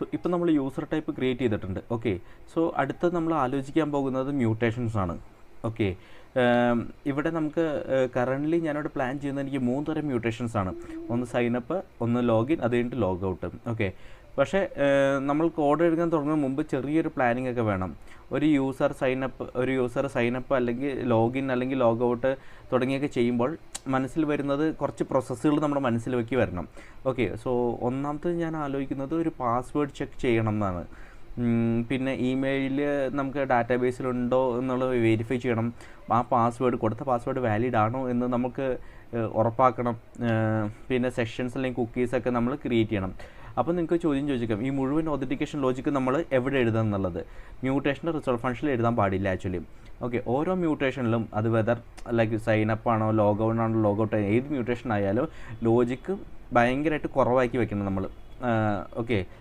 So ഇപ്പോൾ നമ്മൾ user type create ചെയ്തിട്ടുണ്ട്. ഓക്കെ, സോ അടുത്ത നമ്മൾ ആലോചിക്കാൻ പോകുന്നത് മ്യൂട്ടേഷൻസ് ആണ്. ഓക്കെ, ഇവിടെ നമുക്ക് കറൻ്റ്ലി ഞാനിവിടെ പ്ലാൻ ചെയ്യുന്നത് എനിക്ക് 3 തരം മ്യൂട്ടേഷൻസ് ആണ്. ഒന്ന് സൈനപ്പ്, ഒന്ന് ലോഗിൻ, അത് കഴിഞ്ഞിട്ട് ലോഗ് ഔട്ട്. ഓക്കെ, പക്ഷേ നമ്മൾ കോഡ് എഴുതാൻ തുടങ്ങുന്നതിന് മുമ്പ് ചെറിയൊരു പ്ലാനിങ് ഒക്കെ വേണം. ഒരു യൂസർ സൈനപ്പ് അല്ലെങ്കിൽ ലോഗിൻ അല്ലെങ്കിൽ ലോഗ് ഔട്ട് തുടങ്ങിയൊക്കെ ചെയ്യുമ്പോൾ മനസ്സിൽ വരുന്നത് കുറച്ച് പ്രോസസ്സുകൾ നമ്മുടെ മനസ്സിൽ വെക്കി വരണം. ഓക്കെ, സോ ഒന്നാമത്തെ ഞാൻ ആലോചിക്കുന്നത് ഒരു പാസ്വേഡ് ചെക്ക് ചെയ്യണം എന്നാണ്. പിന്നെ ഇമെയിൽ നമുക്ക് ഡാറ്റാബേസിലുണ്ടോ എന്നുള്ളത് വെരിഫൈ ചെയ്യണം. ആ കൊടുത്ത പാസ്വേഡ് വാലിഡ് ആണോ എന്ന് നമുക്ക് ഉറപ്പാക്കണം. പിന്നെ സെക്ഷൻസ് അല്ലെങ്കിൽ കുക്കീസൊക്കെ നമ്മൾ ക്രിയേറ്റ് ചെയ്യണം. അപ്പോൾ നിങ്ങൾക്ക് ചോദ്യം ചോദിക്കാം, ഈ മുഴുവൻ ഒതൻറ്റിക്കേഷൻ ലോജിക്ക് നമ്മൾ എവിടെ എഴുതാം എന്നുള്ളത്. മ്യൂട്ടേഷൻ്റെ റിസൾട്ട് ഫംഗ്ഷനിൽ എഴുതാൻ പാടില്ല ആക്ച്വലി. ഓക്കെ, ഓരോ മ്യൂട്ടേഷനിലും അത് വെദർ ലൈക്ക് സൈനപ്പ് ആണോ ലോഗ് ഔട്ട് ആണോ ലോഗ് ഔട്ട് ഏത് മ്യൂട്ടേഷൻ ആയാലും ലോജിക്ക് ഭയങ്കരമായിട്ട് കുറവാക്കി വെക്കണം നമ്മൾ. ഓക്കെ,